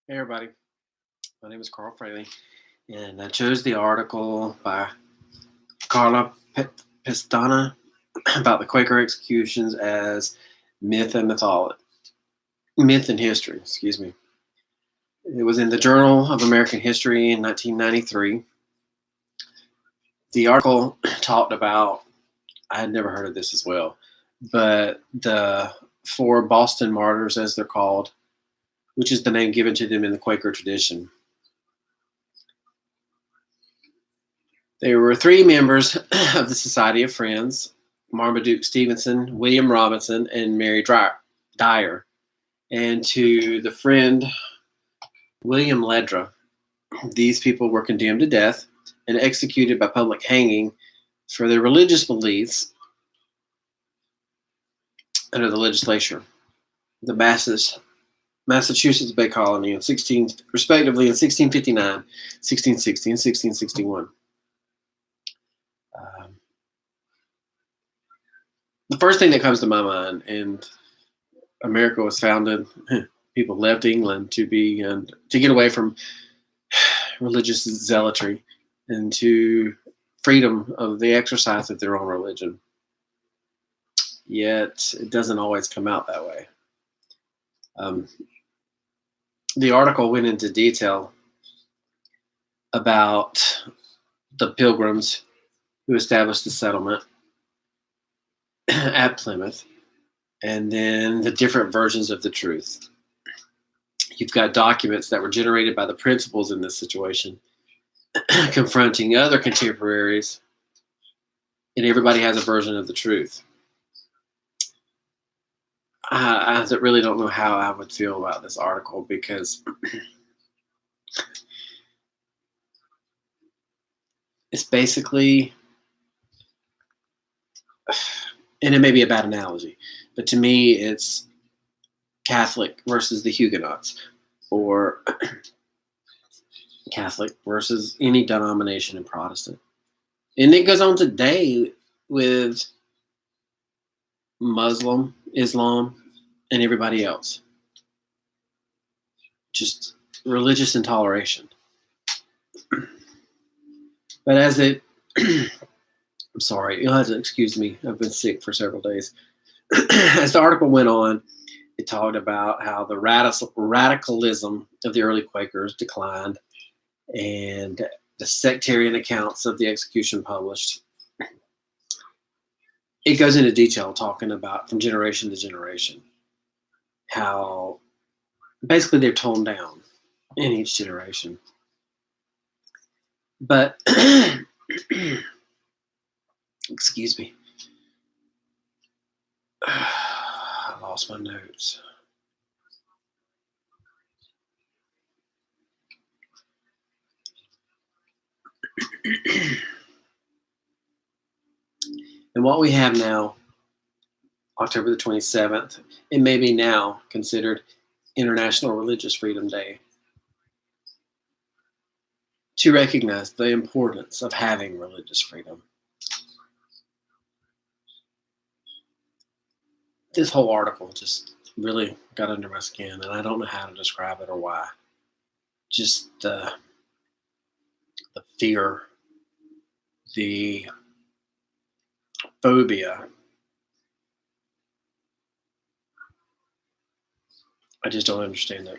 Hey everybody, my name is Carl Fraley, and I chose the article by Carla Pestana about the Quaker executions as myth and history. Excuse me. It was in the Journal of American History in 1993. The article talked about, I had never heard of this as well, but the four Boston martyrs, as they're called, which is the name given to them in the Quaker tradition. They were three members of the Society of Friends: Marmaduke Stevenson, William Robinson, and Mary Dyer. And to the friend William Ledra, these people were condemned to death and executed by public hanging for their religious beliefs under the legislature, the Massachusetts Bay Colony respectively in 1659, 1660, and 1661. The first thing that comes to my mind, and America was founded, people left England to get away from religious zealotry and to freedom of the exercise of their own religion. Yet it doesn't always come out that way. The article went into detail about the Pilgrims who established the settlement at Plymouth, and then the different versions of the truth. You've got documents that were generated by the principals in this situation confronting other contemporaries, and everybody has a version of the truth. I really don't know how I would feel about this article because it's basically, and it may be a bad analogy, but to me it's Catholic versus the Huguenots, or Catholic versus any denomination in Protestant. And it goes on today with Muslim, Islam, and everybody else. Just religious intoleration. But as it, I'm sorry, you'll have to excuse me, I've been sick for several days. As the article went on, it talked about how the radicalism of the early Quakers declined and the sectarian accounts of the execution published. It goes into detail talking about from generation to generation how basically they're toned down in each generation. But excuse me, I lost my notes. And what we have now, October the 27th, it may be now considered International Religious Freedom Day, to recognize the importance of having religious freedom. This whole article just really got under my skin, and I don't know how to describe it or why. Just the fear, the phobia. I just don't understand it.